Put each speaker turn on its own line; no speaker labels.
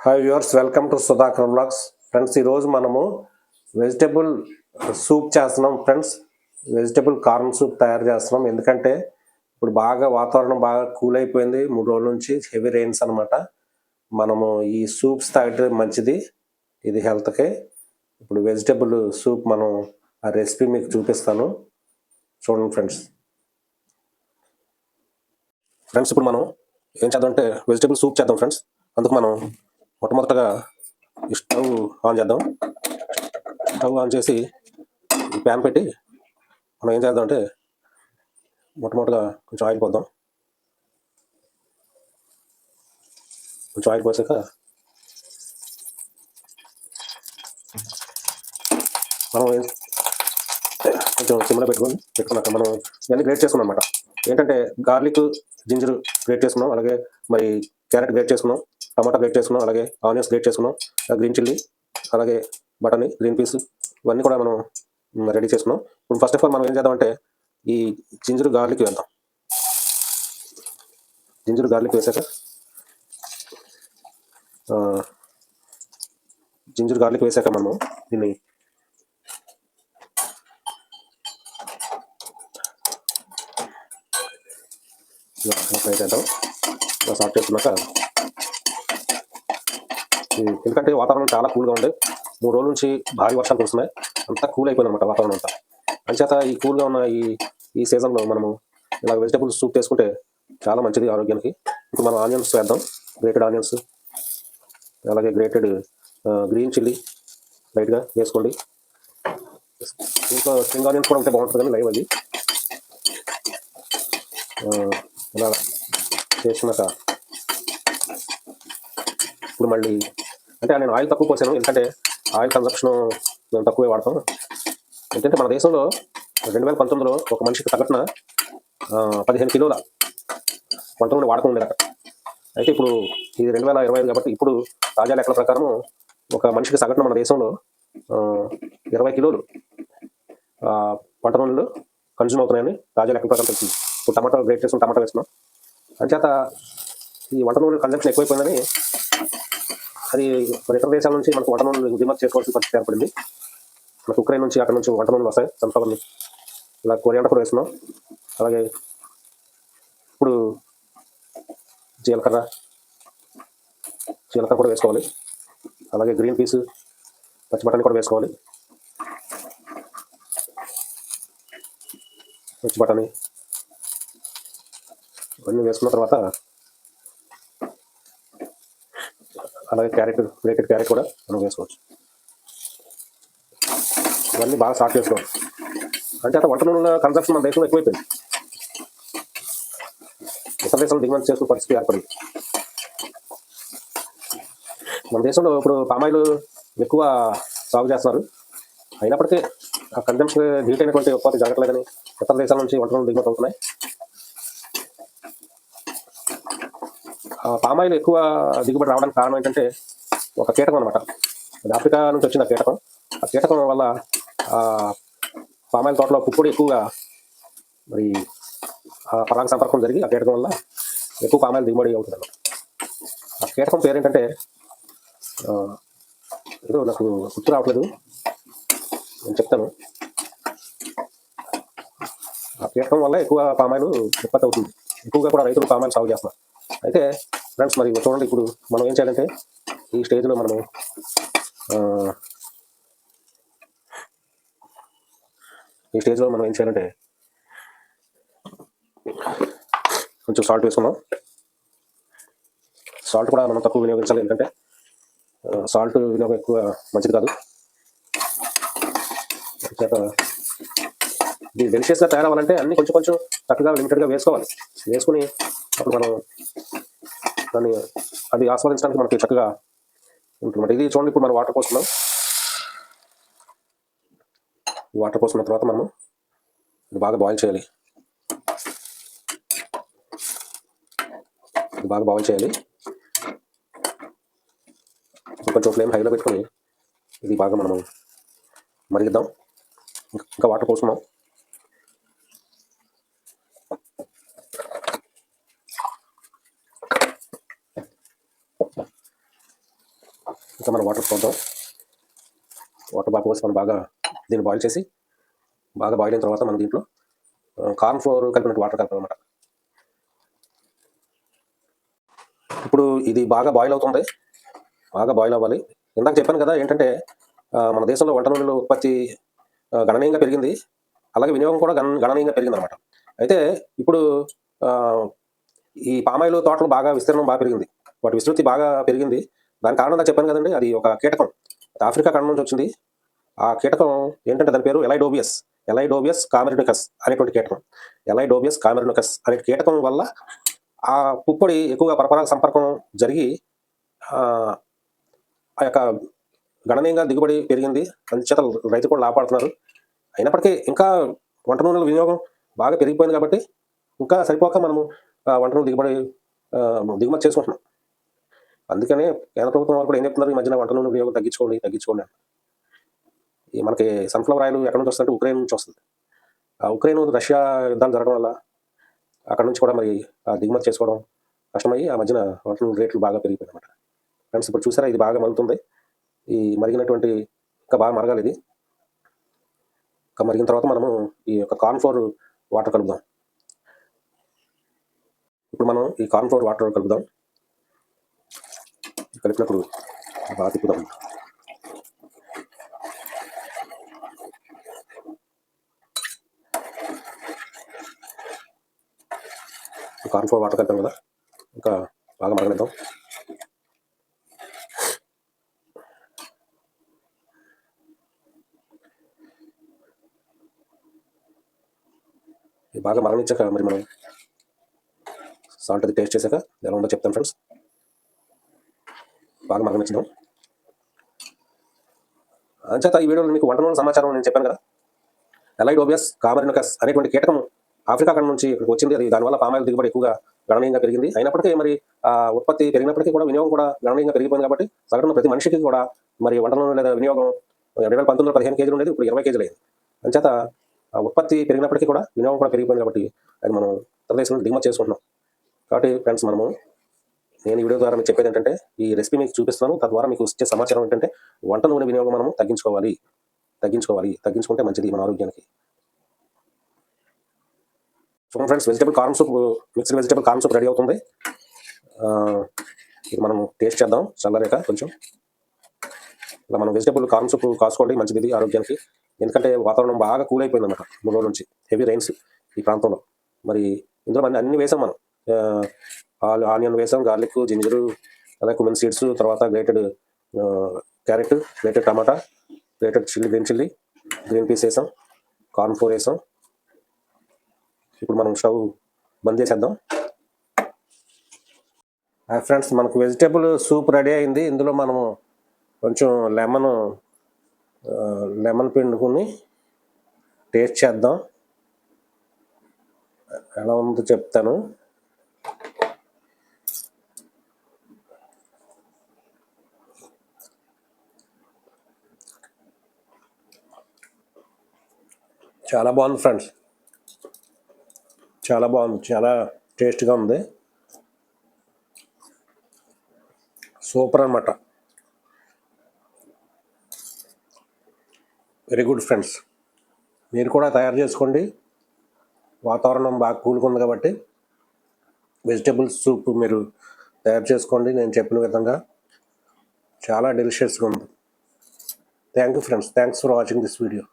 Hi viewers, welcome to Sudhakar blogs. Friends, ఈరోజు మనము vegetable soup చేస్తున్నాం. ఫ్రెండ్స్, వెజిటబుల్ కార్న్ సూప్ తయారు చేస్తున్నాం. ఎందుకంటే ఇప్పుడు వాతావరణం బాగా కూల్ అయిపోయింది. 3 రోజుల నుంచి హెవీ రెయిన్స్ అనమాట. మనము ఈ సూప్స్ తాగితే మంచిది, ఇది హెల్త్కి. ఇప్పుడు వెజిటబుల్ సూప్ మనం ఆ రెసిపీ మీకు చూపిస్తాను, చూడండి ఫ్రెండ్స్. ఇప్పుడు మనం ఏం చేద్దాం అంటే వెజిటబుల్ సూప్ చేద్దాం ఫ్రెండ్స్. అందుకు మనం మొట్టమొదటగా స్టవ్ ఆన్ చేద్దాం. స్టవ్ ఆన్ చేసి ఈ ప్యాన్ పెట్టి మనం ఏం చేద్దాం అంటే మొట్టమొదటిగా కొంచెం ఆయిల్ పోద్దాం. కొంచెం ఆయిల్ పోసాక మనం కొంచెం సిమ్లో పెట్టుకున్నాక మనం ఇవన్నీ గ్రేట్ చేసుకున్నాం అనమాట. ఏంటంటే గార్లిక్, జింజర్ గ్రేట్ చేసుకున్నాం, అలాగే మరి క్యారెట్ గ్రేట్ చేసుకున్నాం, టమాటా గ్రేట్ చేసుకున్నాం, అలాగే ఆనియన్స్ గ్రేట్ చేసుకున్నాం, గ్రీన్ చిల్లీ, అలాగే బటానీ, గ్రీన్ పీస్, ఇవన్నీ కూడా మనం రెడీ చేసుకున్నాం. ఇప్పుడు ఫస్ట్ ఆఫ్ ఆల్ మనం ఏం చేద్దామంటే ఈ జింజర్ గార్లిక్ వేద్దాం. జింజర్ గార్లిక్ వేసాక మనం దీన్ని ఫ్రై చేద్దాం. సాల్ట్ చేసుకున్నాక, ఎందుకంటే వాతావరణం చాలా కూల్గా ఉంది, 3 రోజుల నుంచి భారీ వర్షాలు కురుస్తున్నాయి, అంతా కూల్ అయిపోయింది అనమాట వాతావరణం అంతా. అంచేత ఈ కూల్గా ఉన్న ఈ సీజన్లో మనము ఇలా వెజిటబుల్స్ సూప్ చేసుకుంటే చాలా మంచిది ఆరోగ్యానికి. ఇప్పుడు మనం ఆనియన్స్ వేద్దాం. గ్రేటెడ్ ఆనియన్స్, అలాగే గ్రేటెడ్ గ్రీన్ చిల్లీ లైట్గా వేసుకోండి. ఇంట్లో స్ప్రింగ్ ఆనియన్స్ కూడా ఉంటే బాగుంటుంది, కానీ లైవ్ అది. ఇలా చేసుకున్నాక ఇప్పుడు మళ్ళీ అంటే నేను ఆయిల్ తక్కువ పోసాను, ఎందుకంటే ఆయిల్ కన్సప్షన్ మేము తక్కువే వాడతాం. ఎందుకంటే మన దేశంలో 2019లో ఒక మనిషికి సగటున 15 కిలోల వంట నూనె వాడకం ఉండేదట. అయితే ఇప్పుడు ఇది 2025 కాబట్టి ఇప్పుడు తాజా లెక్కల ప్రకారం ఒక మనిషికి సగటున మన దేశంలో 20 కిలోలు వంట నూనెలు కన్జ్యూమ్ అవుతున్నాయని తాజా లెక్కల ప్రకారం తెలిసింది. ఇప్పుడు టమాటా గ్రేట్ చేసుకుని టమాటా వేసుకున్నాం. అంచేత ఈ వంట నూనె కన్జంప్షన్ ఎక్కువైపోయిందని అది మరి ఇతర దేశాల నుంచి మనకు వంట నూనెలు దిగుమతి చేసుకోవాల్సిన పరిస్థితి ఏర్పడింది. మనకు ఉక్రెయిన్ నుంచి అక్కడ నుంచి వంట నూనెలు వస్తాయి, సన్ఫ్లవర్లు. ఇలా కొరియాండర్ కూడా వేసుకున్నాం. అలాగే ఇప్పుడు జీలకర్ర కూడా వేసుకోవాలి. అలాగే గ్రీన్ పీస్, పచ్చి బఠానీ కూడా వేసుకోవాలి. పచ్చి బఠానీ ఇవన్నీ వేసుకున్న తర్వాత అలాగే గ్రేటెడ్ క్యారెట్ కూడా మనం వేసుకోవచ్చు. ఇవన్నీ బాగా సార్ట్ చేసుకోవాలి. అంటే వంట నూనెల కన్సంప్షన్ మన దేశంలో ఎక్కువైపోయింది, ఇతర దేశంలో దిగుమతి చేసుకునే పరిస్థితి ఏర్పడింది. మన దేశంలో ఇప్పుడు పామాయిల్ ఎక్కువ సాగు చేస్తున్నారు, అయినప్పటికీ ఆ కన్జంప్షన్ ధీటైనటువంటి ఉత్పత్తి జరగట్లేదని ఇతర దేశాల నుంచి వంట నూనెలు దిగుమతి అవుతున్నాయి. పామాయిల్ ఎక్కువ దిగుబడి రావడానికి కారణం ఏంటంటే ఒక కీటకం అనమాట. అది ఆఫ్రికా నుంచి వచ్చిన కీటకం. ఆ కీటకం వల్ల పామాయిల్ తోటలో పుప్పొడి ఎక్కువగా మరి పరాగ సంపర్కం జరిగి ఆ కీటకం వల్ల ఎక్కువ పామాయిల్ దిగుబడి అవుతుంది అన్నమాట. ఆ కీటకం పేరేంటంటే ఏదో నాకు గుర్తు రావట్లేదు, నేను చెప్తాను. ఆ కీటకం వల్ల ఎక్కువ పామాయిల్ ఉత్పత్తి అవుతుంది. ఎక్కువగా కూడా రైతులు పామాయిల్ సాగు చేస్తున్నారు. అయితే ఫ్రెండ్స్, మరి చూడండి, ఇప్పుడు మనం ఏం చేయాలంటే ఈ స్టేజ్లో మనం ఏం చేయాలంటే కొంచెం సాల్ట్ వేసుకున్నాం. సాల్ట్ కూడా మనం తక్కువ వినియోగించాలి, ఎందుకంటే సాల్ట్ వినియోగం ఎక్కువ మంచిది కాదు. ఇది డెలిషియస్గా తయారవ్వాలంటే అన్ని కొంచెం కొంచెం చక్కగా లిమిటెడ్గా వేసుకోవాలి. వేసుకుని అప్పుడు మనం దాన్ని అది ఆస్వాదించడానికి మనకి చక్కగా ఉంటుందన్నమాట. ఇది చూడండి, ఇప్పుడు మనం వాటర్ పోసుకున్నాం. వాటర్ పోసుకున్న తర్వాత మనము బాగా బాయిల్ చేయాలి. కొంచెం ఫ్లేమ్ హైలో పెట్టుకొని ఇది బాగా మనము మరిగిద్దాం. ఇంకా వాటర్ పోసుకున్నాం. మన వాటర్ చూద్దాం. వాటర్ బాగా పోసి మనం బాగా దీన్ని బాయిల్ చేసి బాగా బాయిల్ అయిన తర్వాత మనం దీంట్లో కార్న్ ఫ్లోర్ కలిపినట్టు వాటర్ కలపాలన్నమాట. ఇప్పుడు ఇది బాగా బాయిల్ అవుతుంది, బాగా బాయిల్ అవ్వాలి. ఇందాక చెప్పాను కదా ఏంటంటే మన దేశంలో వంట నూనెల ఉత్పత్తి గణనీయంగా పెరిగింది, అలాగే వినియోగం కూడా గణనీయంగా పెరిగిందనమాట. అయితే ఇప్పుడు ఈ పామాయిల్ తోటలు బాగా విస్తీర్ణం బాగా పెరిగింది, వాటి విస్తృతి బాగా పెరిగింది. దాని కారణంగా చెప్పాను కదండి, అది ఒక కీటకం, ఆఫ్రికా ఖండం నుంచి వచ్చింది. ఆ కీటకం ఏంటంటే దాని పేరు ఎలైడోబియస్ కామెరినికస్ అనేటువంటి కీటకం. ఎలైడోబియస్ కామెరినికస్ అనే కీటకం వల్ల ఆ పుప్పొడి ఎక్కువగా పరపరాగ సంపర్కం జరిగి ఆ యొక్క గణనీయంగా దిగుబడి పెరిగింది. అందుచేత రైతు కూడా లాభపడుతున్నారు. అయినప్పటికీ ఇంకా వంట నూనెల వినియోగం బాగా పెరిగిపోయింది కాబట్టి ఇంకా సరిపోక మనము వంట నూనె దిగుమతి చేసుకుంటున్నాం. అందుకనే కేంద్ర ప్రభుత్వం వారు కూడా ఏం చెప్తున్నారు, ఈ మధ్యన వంట నూనె వినియోగం తగ్గించుకోండి అని. ఈ మనకి సన్ఫ్లవర్ ఆయిల్ ఎక్కడి నుంచి వస్తుందంటే ఉక్రెయిన్ నుంచి వస్తుంది. ఆ ఉక్రెయిన్ రష్యా యుద్ధాలు జరగడం వల్ల అక్కడ నుంచి కూడా మరి దిగుమతి చేసుకోవడం కష్టమయ్యి ఆ మధ్యన వంట నూనె రేట్లు బాగా పెరిగిపోయింది అనమాట. ఫ్రెండ్స్ ఇప్పుడు చూసారా, ఇది బాగా మరుగుతుంది. ఈ మరిగినటువంటి ఇంకా బాగా మరగాలి. ఇది ఇంకా మరిగిన తర్వాత మనము ఈ యొక్క కార్న్ ఫ్లోర్ వాటర్ కలుపుదాం. ఇప్పుడు మనం ఈ కార్న్ ఫ్లోర్ వాటర్ కలుపుదాం. కలిపినప్పుడు బాగా తిప్పుదాం. కార్న్ ఫ్లోర్ వాటర్ కలిపాం కదా, ఇంకా బాగా మరగనిద్దాం. బాగా మరగనిచ్చాక మరి మనం సాల్ట్ అది టేస్ట్ చేశాక ఎలా ఉందో చెప్తాను ఫ్రెండ్స్. బాగా మరగనిచ్చుదాం. అంచేత ఈ వీడియోలో మీకు వంట నూనె సమాచారం నేను చెప్పాను కదా, ఎలైడోబియస్ కామెరినికస్ అనేటువంటి కీటకం ఆఫ్రికా ఖండం నుంచి ఇక్కడికి వచ్చింది. అది దానివల్ల పామాయిల్ దిగుబడి ఎక్కువగా గణనీయంగా పెరిగింది. అయినప్పటికీ మరి ఉత్పత్తి పెరిగినప్పటికీ కూడా వినియోగం కూడా గణనీయంగా పెరిగిపోయింది కాబట్టి సగటున ప్రతి మనిషికి కూడా మరి వంట నూనె లేదా వినియోగం 2019లో 15 కేజీలు ఉండేది, ఇప్పుడు 20 కేజీలు అయింది. అంచేత ఉత్పత్తి పెరిగినప్పటికీ కూడా వినియోగం కూడా పెరిగిపోయింది కాబట్టి అది మనం ఇతర దేశం నుంచి దిగుమతి చేసుకుంటున్నాం. కాబట్టి ఫ్రెండ్స్ నేను ఈ వీడియో ద్వారా మీకు చెప్పేది ఏంటంటే, ఈ రెసిపీ మీకు చూపిస్తున్నాను. తద్వారా మీకు వచ్చే సమాచారం ఏంటంటే వంట నూనె వినియోగం మనం తగ్గించుకుంటే మంచిది మన ఆరోగ్యానికి. చూడండి friends, mixed vegetable corn soup ready అవుతుంది. ఇది మనం టేస్ట్ చేద్దాం చల్లరేక కొంచెం. ఇలా మనం వెజిటబుల్ కార్న్ సూప్ కాసుకోండి, మంచిది ఇది ఆరోగ్యానికి. ఎందుకంటే వాతావరణం బాగా కూల్ అయిపోయింది అన్నమాట 3 రోజుల నుంచి, హెవీ రైన్స్ ఈ ప్రాంతంలో. మరి ఇందులో అన్ని వేసాం మనం, ఆనియన్ వేసాం, గార్లిక్, జింజరు, అలాగే కుమిన్ సీడ్స్, తర్వాత గ్రేటెడ్ క్యారెట్, గ్రేటెడ్ టమాటా, గ్రేటెడ్ గ్రీన్ పీస్ వేసాం, కార్న్ ఫ్లోర్ వేసాం. ఇప్పుడు మనం స్టవ్ బంద్ చేసేద్దాం. ఫ్రెండ్స్, మనకు వెజిటేబుల్ సూప్ రెడీ అయింది. ఇందులో మనము కొంచెం లెమన్ పిండుకుని టేస్ట్ చేద్దాం, ఎలా ఉందో చెప్తాను. చాలా బాగుంది ఫ్రెండ్స్, చాలా బాగుంది, చాలా టేస్ట్గా ఉంది, సూపర్ అన్నమాట. వెరీ గుడ్ ఫ్రెండ్స్, మీరు కూడా తయారు చేసుకోండి. వాతావరణం బాగా కూలుకుంది కాబట్టి వెజిటేబుల్ సూప్ మీరు తయారు చేసుకోండి నేను చెప్పిన విధంగా. చాలా డెలిషియస్గా ఉంది. Thank you friends, thanks for watching this video.